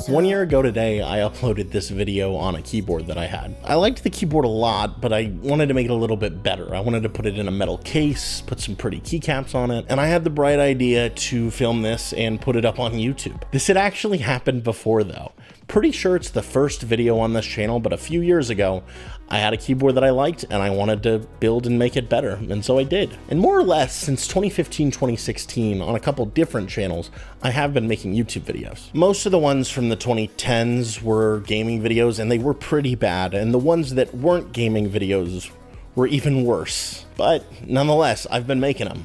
1 year ago today, I uploaded this video on a keyboard that I had. I liked the keyboard a lot, but I wanted to make it a little bit better. I wanted to put it in a metal case, put some pretty keycaps on it, and I had the bright idea to film this and put it up on YouTube. This had actually happened before though. Pretty sure it's the first video on this channel, but a few years ago, I had a keyboard that I liked and I wanted to build and make it better, and so I did. And more or less, since 2015, 2016, on a couple different channels, I have been making YouTube videos. Most of the ones from the 2010s were gaming videos, and they were pretty bad, and the ones that weren't gaming videos were even worse. But nonetheless, I've been making them.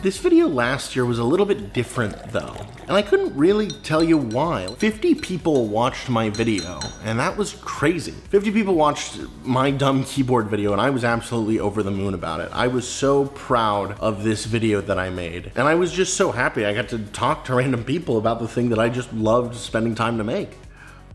This video last year was a little bit different though, and I couldn't really tell you why. 50 people watched my video, and that was crazy. 50 people watched my dumb keyboard video, and I was absolutely over the moon about it. I was so proud of this video that I made, and I was just so happy I got to talk to random people about the thing that I just loved spending time to make.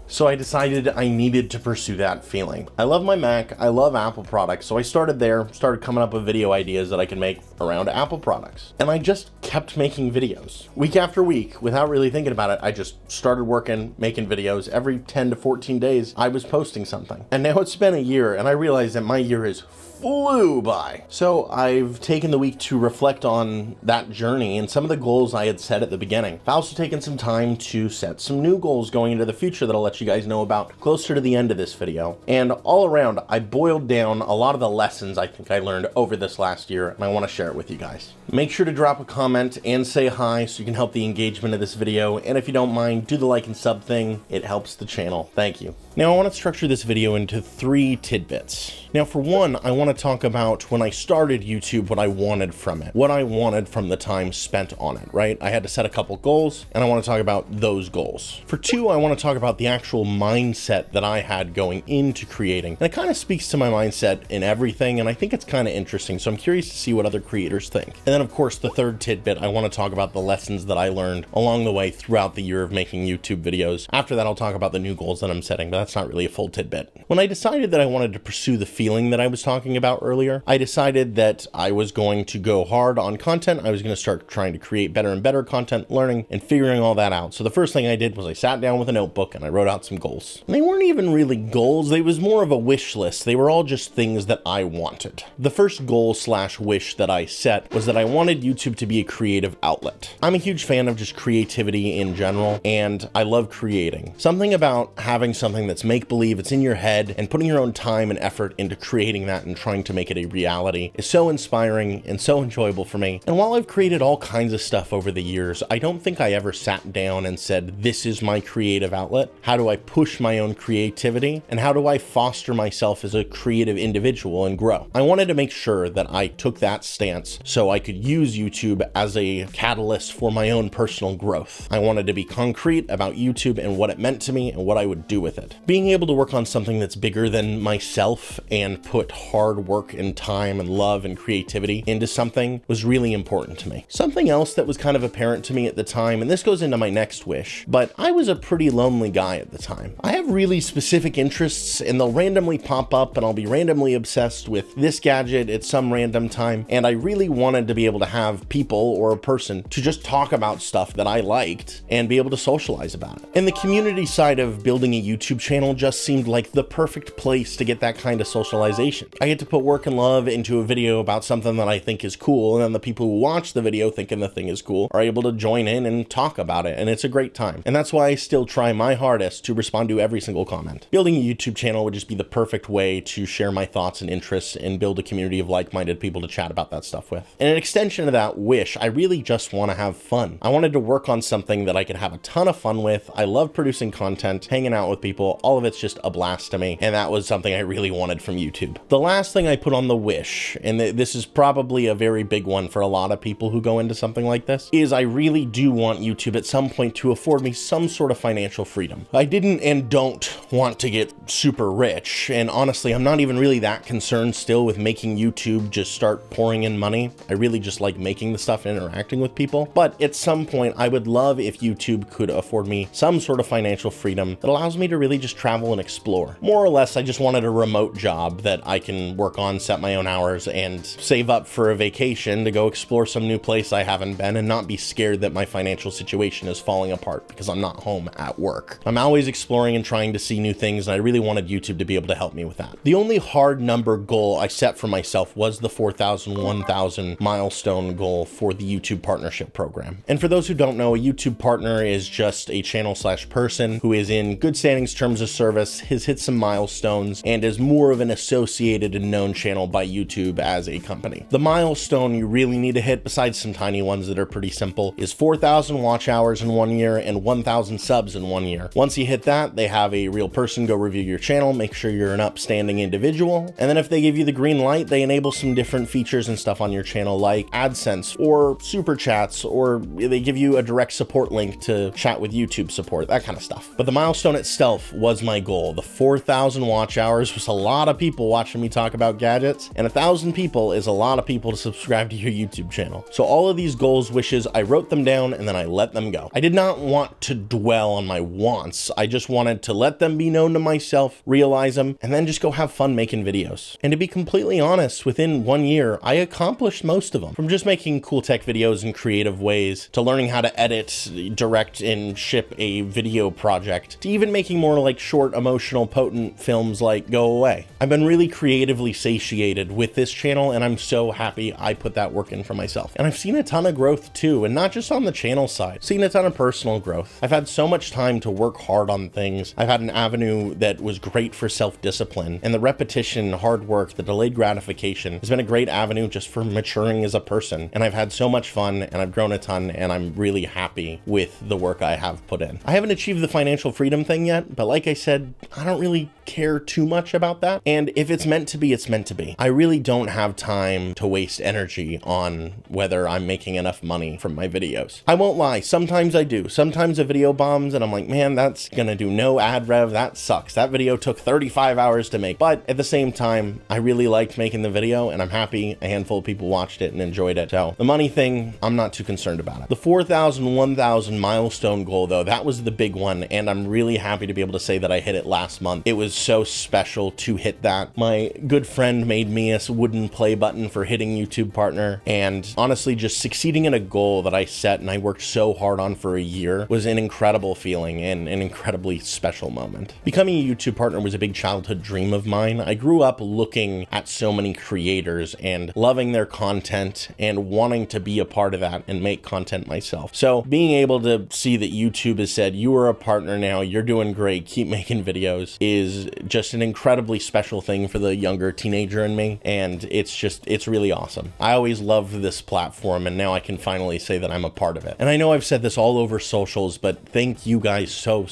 So I decided I needed to pursue that feeling. I love my Mac, I love Apple products, so I started there, started coming up with video ideas that I could make around Apple products. And I just kept making videos. Week after week, without really thinking about it, I just started working, making videos. Every 10 to 14 days, I was posting something. And now it's been a year, and I realize that my year is flew by. So I've taken the week to reflect on that journey and some of the goals I had set at the beginning. I've also taken some time to set some new goals going into the future that I'll let you guys know about closer to the end of this video. And all around, I boiled down a lot of the lessons I think I learned over this last year, and I want to share it with you guys. Make sure to drop a comment and say hi so you can help the engagement of this video. And if you don't mind, do the like and sub thing. It helps the channel. Thank you. Now I want to structure this video into 3 tidbits. Now for one, I want to talk about when I started YouTube, what I wanted from it, what I wanted from the time spent on it, right? I had to set a couple goals, and I want to talk about those goals. For 2, I want to talk about the actual mindset that I had going into creating. And it kind of speaks to my mindset in everything, and I think it's kind of interesting, so I'm curious to see what other creators think. And then of course, the 3rd tidbit, I want to talk about the lessons that I learned along the way throughout the year of making YouTube videos. After that, I'll talk about the new goals that I'm setting, but that's not really a full tidbit. When I decided that I wanted to pursue the feeling that I was talking about earlier, I decided that I was going to go hard on content. I was going to start trying to create better and better content, learning and figuring all that out. So the first thing I did was I sat down with a notebook and I wrote out some goals. And they weren't even really goals. They was more of a wish list. They were all just things that I wanted. The first goal / wish that I set was that I wanted YouTube to be a creative outlet. I'm a huge fan of just creativity in general, and I love creating. Something about having something that's make-believe, it's in your head, and putting your own time and effort into creating that and trying to make it a reality is so inspiring and so enjoyable for me. And while I've created all kinds of stuff over the years, I don't think I ever sat down and said, this is my creative outlet. How do I push my own creativity? And how do I foster myself as a creative individual and grow? I wanted to make sure that I took that stance so I could use YouTube as a catalyst for my own personal growth. I wanted to be concrete about YouTube and what it meant to me and what I would do with it. Being able to work on something that's bigger than myself and put hard work and time and love and creativity into something was really important to me. Something else that was kind of apparent to me at the time, and this goes into my next wish, but I was a pretty lonely guy at the time. I have really specific interests, and they'll randomly pop up, and I'll be randomly obsessed with this gadget at some random time, and I really wanted to be able to have people or a person to just talk about stuff that I liked and be able to socialize about it. And the community side of building a YouTube channel just seemed like the perfect place to get that kind of socialization. I get to put work and love into a video about something that I think is cool, and then the people who watch the video thinking the thing is cool are able to join in and talk about it, and it's a great time. And that's why I still try my hardest to respond to every single comment. Building a YouTube channel would just be the perfect way to share my thoughts and interests and build a community of like-minded people to chat about that stuff with. And an extension of that wish, I really just want to have fun. I wanted to work on something that I could have a ton of fun with. I love producing content, hanging out with people, all of it's just a blast to me, and that was something I really wanted from YouTube. The last thing I put on the wish, and this is probably a very big one for a lot of people who go into something like this, is I really do want YouTube at some point to afford me some sort of financial freedom. I didn't and don't want to get super rich, and honestly, I'm not even really that concerned still with making YouTube just start pouring in money. I really just like making the stuff and interacting with people, but at some point, I would love if YouTube could afford me some sort of financial freedom that allows me to really just travel and explore. More or less, I just wanted a remote job that I can work on, set my own hours, and save up for a vacation to go explore some new place I haven't been and not be scared that my financial situation is falling apart because I'm not home at work. I'm always exploring and trying to see new things, and I really wanted YouTube to be able to help me with that. The only hard number goal I set for myself was the 4,000, 1,000 milestone goal for the YouTube partnership program. And for those who don't know, a YouTube partner is just a channel/person who is in good standings terms of service, has hit some milestones, and is more of an associated and known channel by YouTube as a company. The milestone you really need to hit, besides some tiny ones that are pretty simple, is 4,000 watch hours in 1 year and 1,000 subs in 1 year. Once you hit that, they have a real person go review your channel, make sure you're an upstanding individual, and then if they give you the green light, they enable some different features and stuff on your channel like AdSense or super chats, or they give you a direct support link to chat with YouTube support, that kind of stuff. But the milestone itself was my goal. The 4,000 watch hours was a lot of people watching me talk about gadgets, and 1,000 people is a lot of people to subscribe to your YouTube channel. So all of these goals, wishes, I wrote them down and then I let them go. I did not want to dwell on my wants. I just wanted to let them be known to myself, realize them, and then just go have fun making videos. And to be completely honest, within 1 year, I accomplished most of them. From just making cool tech videos in creative ways, to learning how to edit, direct, and ship a video project, to even making more like short, emotional, potent films like Go Away. I've been really creatively satiated with this channel, and I'm so happy I put that work in for myself. And I've seen a ton of growth too, and not just on the channel side, seen a ton of personal growth. I've had so much time to work hard on things. I've had an avenue that was great for self-discipline, and the repetition, hard work, the delayed gratification has been a great avenue just for maturing as a person. And I've had so much fun, and I've grown a ton, and I'm really happy with the work I have put in. I haven't achieved the financial freedom thing yet, but like I said, I don't really care too much about that. And if it's meant to be, it's meant to be. I really don't have time to waste energy on whether I'm making enough money from my videos. I won't lie, sometimes I do. Sometimes a video bombs and I'm like, man, that's gonna do no ad rev, that sucks. That video took 35 hours to make. But at the same time, I really liked making the video and I'm happy a handful of people watched it and enjoyed it. So the money thing, I'm not too concerned about it. The 4,000, 1,000 milestone goal though, that was the big one, and I'm really happy to be able to say that I hit it last month. It was so special to hit that. My good friend made me a wooden play button for hitting YouTube partner, and honestly, just succeeding in a goal that I set and I worked so hard on for a year was an incredible feeling and an incredibly special moment. Becoming a YouTube partner was a big childhood dream of mine. I grew up looking at so many creators and loving their content and wanting to be a part of that and make content myself. So being able to see that YouTube has said, you are a partner now, you're doing great, keep making videos, is just an incredibly special thing for the younger teenager in me. And it's really awesome. I always loved this platform, and now I can finally say that I'm a part of it. And I know I've said this all over socials, but thank you guys so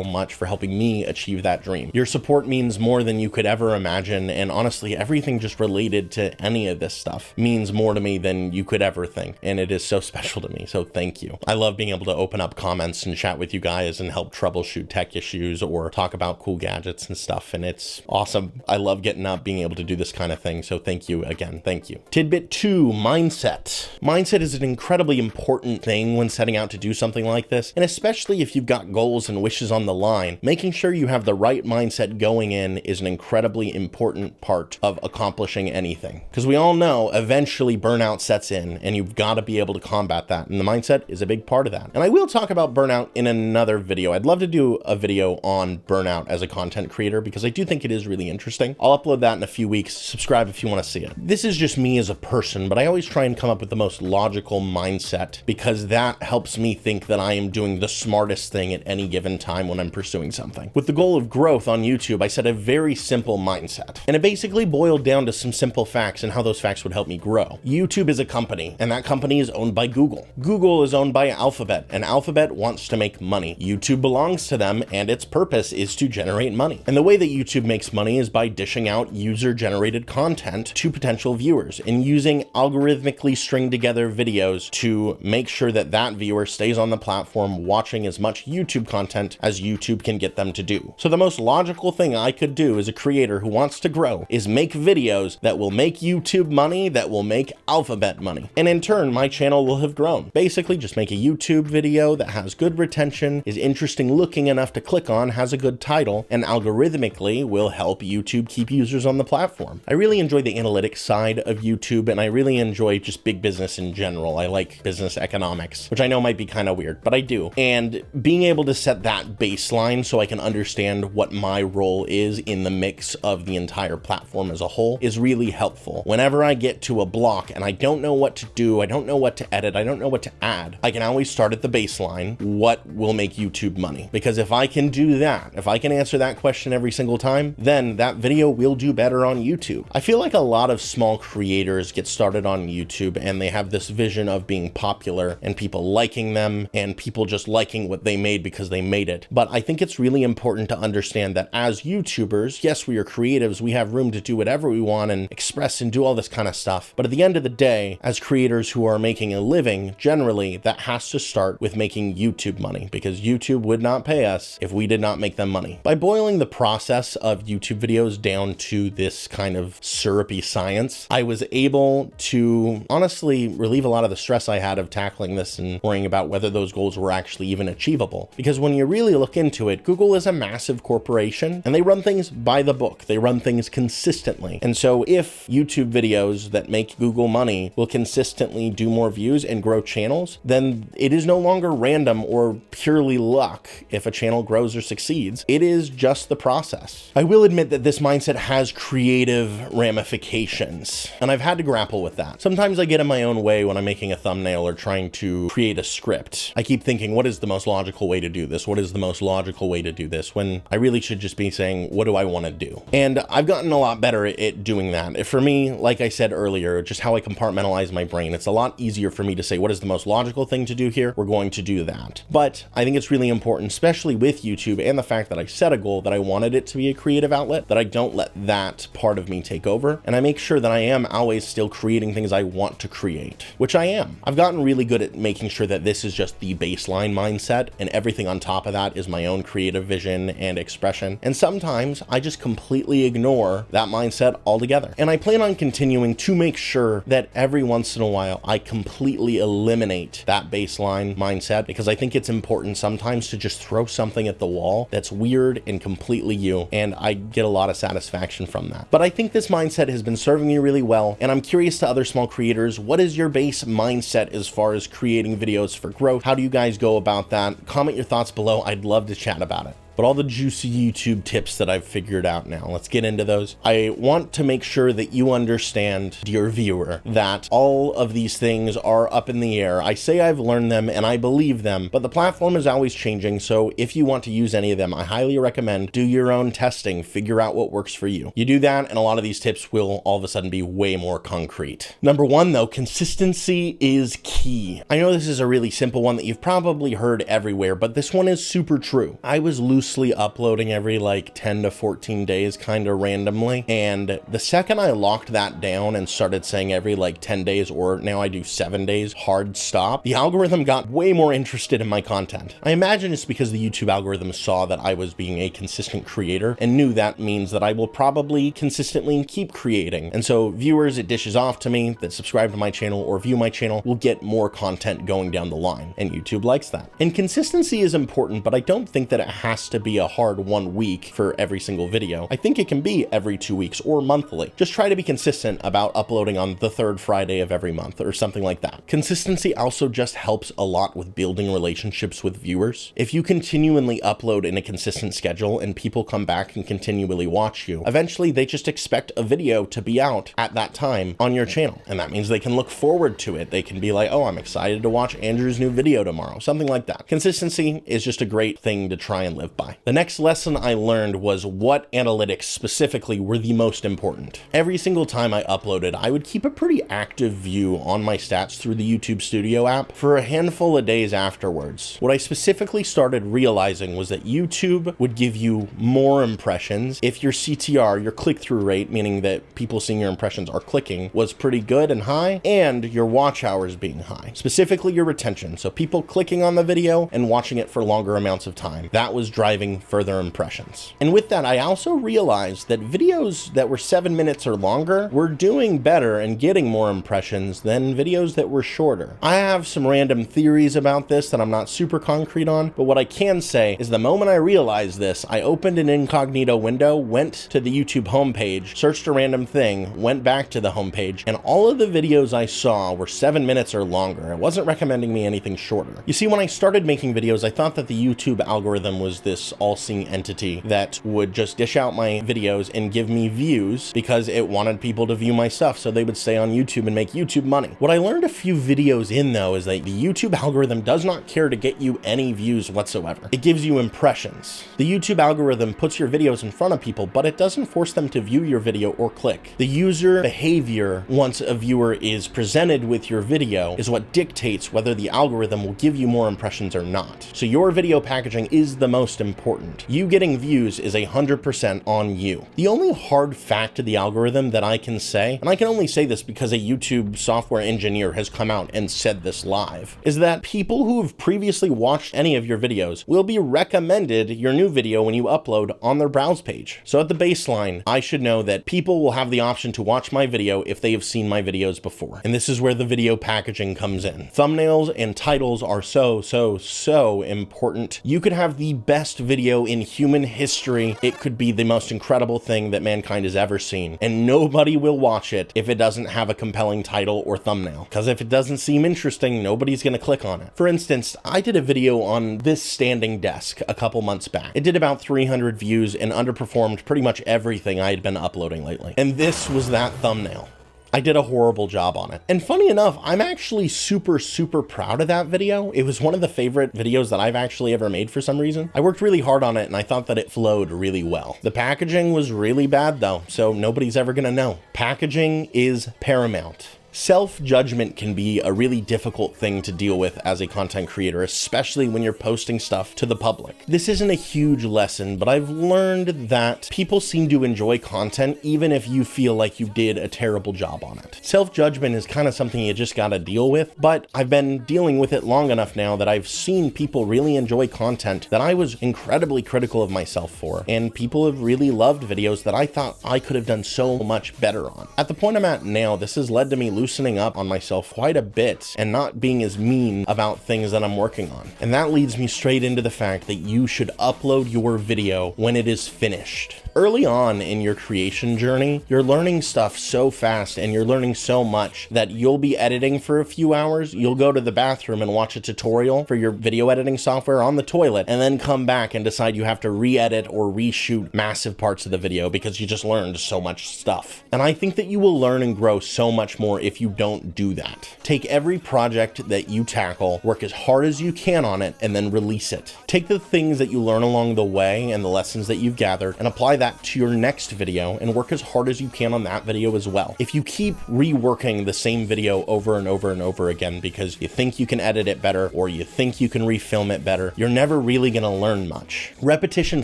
much for helping me achieve that dream. Your support means more than you could ever imagine, and honestly, everything just related to any of this stuff means more to me than you could ever think, and it is so special to me, so thank you. I love being able to open up comments and chat with you guys and help troubleshoot tech issues or talk about cool gadgets and stuff, and it's awesome. I love getting up, being able to do this kind of thing, so thank you again, thank you. Tid Bit 2, mindset. Mindset is an incredibly important thing when setting out to do something like this, and especially if you've got goals and wishes on the line, making sure you have the right mindset going in is an incredibly important part of accomplishing anything. Because we all know eventually burnout sets in, and you've got to be able to combat that, and the mindset is a big part of that. And I will talk about burnout in another video. I'd love to do a video on burnout as a content creator because I do think it is really interesting. I'll upload that in a few weeks. Subscribe if you want to see it. This is just me as a person, but I always try and come up with the most logical mindset because that helps me think that I am doing the smartest thing at any given time when I'm pursuing something. With the goal of growth on YouTube, I set a very simple mindset, and it basically boiled down to some simple facts and how those facts would help me grow. YouTube is a company, and that company is owned by Google. Google is owned by Alphabet, and Alphabet wants to make money. YouTube belongs to them, and its purpose is to generate money. And the way that YouTube makes money is by dishing out user-generated content to potential viewers and using algorithmically stringed together videos to make sure that that viewer stays on the platform watching as much YouTube content as YouTube can get them to do. So the most logical thing I could do as a creator who wants to grow is make videos that will make YouTube money, that will make Alphabet money. And in turn, my channel will have grown. Basically, just make a YouTube video that has good retention, is interesting looking enough to click on, has a good title and algorithmically will help YouTube keep users on the platform. I really enjoy the analytics side of YouTube, and I really enjoy just big business in general. I like business economics, which I know might be kind of weird, but I do. And being able to set that baseline so I can understand what my role is in the mix of the entire platform as a whole is really helpful. Whenever I get to a block and I don't know what to do, I don't know what to edit, I don't know what to add, I can always start at the baseline. What will make YouTube money? Because if I can do that, if I can answer that question every single time, then that video will do better on YouTube. I feel like a lot of small creators get started on YouTube and they have this vision of being popular and people liking them and people just liking what they made because they made it. But I think it's really important to understand that as YouTubers, yes, we are creatives, we have room to do whatever we want and express and do all this kind of stuff. But at the end of the day, as creators who are making a living, generally that has to start with making YouTube money, because YouTube would not pay us if we did not make them money. By boiling the process of YouTube videos down to this kind of syrupy science, I was able to honestly relieve a lot of the stress I had of tackling this and worrying about whether those goals were actually even achievable. Because when you really look into it, Google is a massive corporation and they run things by the book. They run things consistently. And so if YouTube videos that make Google money will consistently do more views and grow channels, then it is no longer random or purely luck if a channel grows or succeeds. It is just the process. I will admit that this mindset has creative ramifications, and I've had to grapple with that. Sometimes I get in my own way when I'm making a thumbnail or trying to create a script. I keep thinking, what is the most logical way to do this? What is the most logical way to do this? When I really should just be saying, what do I want to do? And I've gotten a lot better at doing that. For me, like I said earlier, just how I compartmentalize my brain, it's a lot easier for me to say, what is the most logical thing to do here? We're going to do that. But I think it's really important, especially with YouTube and the fact that I set a goal that I wanted it to be a creative outlet, that I don't let that part of me take over. And I make sure that I am always still creating things I want to create, which I am. I've gotten really good at making sure that this is just the baseline mindset and everything on top of that is my own creative vision and expression. And sometimes I just completely ignore that mindset altogether. And I plan on continuing to make sure that every once in a while I completely eliminate that baseline mindset, because I think it's important sometimes to just throw something at the wall that's weird and completely you, and I get a lot of satisfaction from that. But I think this mindset has been serving me really well, and I'm curious to other small creators, what is your base mindset as far as creating videos for growth? How do you guys go about that? Comment your thoughts below. I'd love to chat about it. But all the juicy YouTube tips that I've figured out now, let's get into those. I want to make sure that you understand, dear viewer, that all of these things are up in the air. I say I've learned them and I believe them, but the platform is always changing. So if you want to use any of them, I highly recommend do your own testing, figure out what works for you. You do that and a lot of these tips will all of a sudden be way more concrete. Number one though, consistency is key. I know this is a really simple one that you've probably heard everywhere, but this one is super true. I was loosely uploading every like 10 to 14 days kind of randomly, and the second I locked that down and started saying every like 10 days, or now I do 7 days hard stop, the algorithm got way more interested in my content. I imagine it's because the YouTube algorithm saw that I was being a consistent creator and knew that means that I will probably consistently keep creating, and so viewers it dishes off to me that subscribe to my channel or view my channel will get more content going down the line, and YouTube likes that. And consistency is important, but I don't think that it has to be a hard 1 week for every single video. I think it can be every 2 weeks or monthly. Just try to be consistent about uploading on the third Friday of every month or something like that. Consistency also just helps a lot with building relationships with viewers. If you continually upload in a consistent schedule and people come back and continually watch you, eventually they just expect a video to be out at that time on your channel. And that means they can look forward to it. They can be like, oh, I'm excited to watch Andrew's new video tomorrow. Something like that. Consistency is just a great thing to try and live by. The next lesson I learned was what analytics specifically were the most important. Every single time I uploaded, I would keep a pretty active view on my stats through the YouTube Studio app for a handful of days afterwards. What I specifically started realizing was that YouTube would give you more impressions if your CTR, your click-through rate, meaning that people seeing your impressions are clicking, was pretty good and high, and your watch hours being high. Specifically your retention, so people clicking on the video and watching it for longer amounts of time. That was driving driving further impressions. And with that, I also realized that videos that were 7 minutes or longer were doing better and getting more impressions than videos that were shorter. I have some random theories about this that I'm not super concrete on, but what I can say is the moment I realized this, I opened an incognito window, went to the YouTube homepage, searched a random thing, went back to the homepage, and all of the videos I saw were 7 minutes or longer. It wasn't recommending me anything shorter. You see, when I started making videos, I thought that the YouTube algorithm was this all-seeing entity that would just dish out my videos and give me views because it wanted people to view my stuff so they would stay on YouTube and make YouTube money. What I learned a few videos in, though, is that the YouTube algorithm does not care to get you any views whatsoever. It gives you impressions. The YouTube algorithm puts your videos in front of people, but it doesn't force them to view your video or click. The user behavior once a viewer is presented with your video is what dictates whether the algorithm will give you more impressions or not. So your video packaging is the most important. You getting views is 100% on you. The only hard fact to the algorithm that I can say, and I can only say this because a YouTube software engineer has come out and said this live, is that people who have previously watched any of your videos will be recommended your new video when you upload on their browse page. So at the baseline, I should know that people will have the option to watch my video if they have seen my videos before. And this is where the video packaging comes in. Thumbnails and titles are so important. You could have the best video in human history. It could be the most incredible thing that mankind has ever seen, and nobody will watch it if it doesn't have a compelling title or thumbnail. Because if it doesn't seem interesting, nobody's gonna click on it. For instance, I did a video on this standing desk a couple months back. It did about 300 views and underperformed pretty much everything I had been uploading lately. And this was that thumbnail. I did a horrible job on it. And funny enough, I'm actually super proud of that video. It was one of the favorite videos that I've actually ever made for some reason. I worked really hard on it and I thought that it flowed really well. The packaging was really bad though, so nobody's ever gonna know. Packaging is paramount. Self-judgment can be a really difficult thing to deal with as a content creator, especially when you're posting stuff to the public. This isn't a huge lesson, but I've learned that people seem to enjoy content even if you feel like you did a terrible job on it. Self-judgment is kind of something you just gotta deal with, but I've been dealing with it long enough now that I've seen people really enjoy content that I was incredibly critical of myself for, and people have really loved videos that I thought I could have done so much better on. At the point I'm at now, this has led to me loosening up on myself quite a bit and not being as mean about things that I'm working on. And that leads me straight into the fact that you should upload your video when it is finished. Early on in your creation journey, you're learning stuff so fast and you're learning so much that you'll be editing for a few hours, you'll go to the bathroom and watch a tutorial for your video editing software on the toilet, and then come back and decide you have to re-edit or reshoot massive parts of the video because you just learned so much stuff. And I think that you will learn and grow so much more if you don't do that. Take every project that you tackle, work as hard as you can on it, and then release it. Take the things that you learn along the way and the lessons that you've gathered and apply that to your next video and work as hard as you can on that video as well. If you keep reworking the same video over and over and over again because you think you can edit it better or you think you can refilm it better, you're never really gonna learn much. Repetition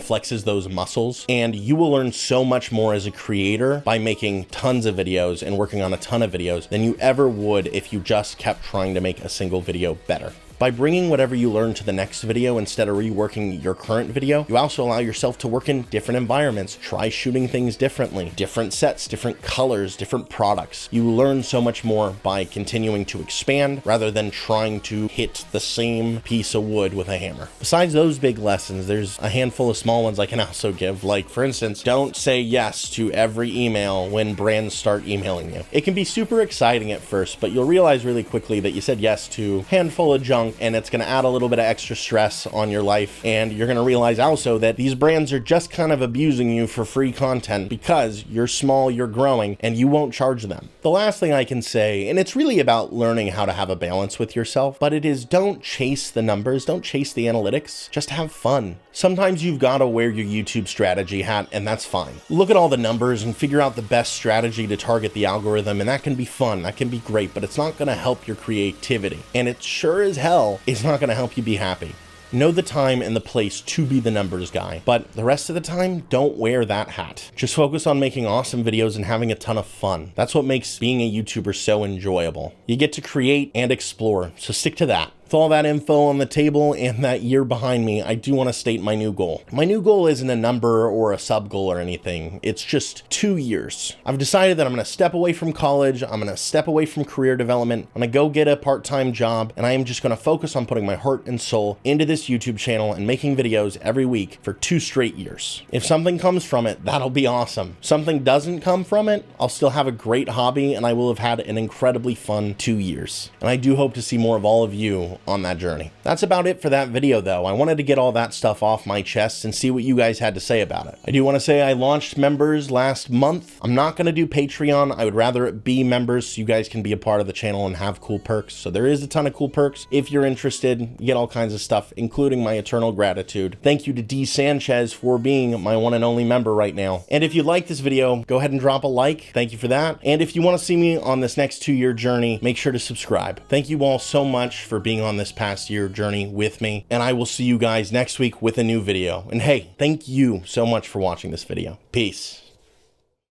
flexes those muscles, and you will learn so much more as a creator by making tons of videos and working on a ton of videos than you ever would if you just kept trying to make a single video better. By bringing whatever you learn to the next video instead of reworking your current video, you also allow yourself to work in different environments, try shooting things differently, different sets, different colors, different products. You learn so much more by continuing to expand rather than trying to hit the same piece of wood with a hammer. Besides those big lessons, there's a handful of small ones I can also give. Like, for instance, don't say yes to every email when brands start emailing you. It can be super exciting at first, but you'll realize really quickly that you said yes to a handful of junk, and it's going to add a little bit of extra stress on your life. And you're going to realize also that these brands are just kind of abusing you for free content because you're small, you're growing, and you won't charge them. The last thing I can say, and it's really about learning how to have a balance with yourself, but it is don't chase the numbers, don't chase the analytics, just have fun. Sometimes you've got to wear your YouTube strategy hat, and that's fine. Look at all the numbers and figure out the best strategy to target the algorithm, and that can be fun, that can be great, but it's not going to help your creativity. And it sure as hell is not going to help you be happy. Know the time and the place to be the numbers guy, but the rest of the time, don't wear that hat. Just focus on making awesome videos and having a ton of fun. That's what makes being a YouTuber so enjoyable. You get to create and explore, so stick to that. With all that info on the table and that year behind me, I do want to state my new goal. My new goal isn't a number or a sub goal or anything. It's just 2 years. I've decided that I'm going to step away from college. I'm going to step away from career development. I'm going to go get a part-time job, and I am just going to focus on putting my heart and soul into this YouTube channel and making videos every week for 2 straight years. If something comes from it, that'll be awesome. Something doesn't come from it, I'll still have a great hobby, and I will have had an incredibly fun 2 years. And I do hope to see more of all of you on that journey. That's about it for that video, though. I wanted to get all that stuff off my chest and see what you guys had to say about it. I do want to say I launched members last month. I'm not going to do Patreon. I would rather it be members so you guys can be a part of the channel and have cool perks. So there is a ton of cool perks. If you're interested, you get all kinds of stuff, including my eternal gratitude. Thank you to D. Sanchez for being my one and only member right now. And if you like this video, go ahead and drop a like. Thank you for that. And if you want to see me on this next 2-year journey, make sure to subscribe. Thank you all so much for being on this past year journey with me. And I will see you guys next week with a new video. And hey, thank you so much for watching this video. Peace.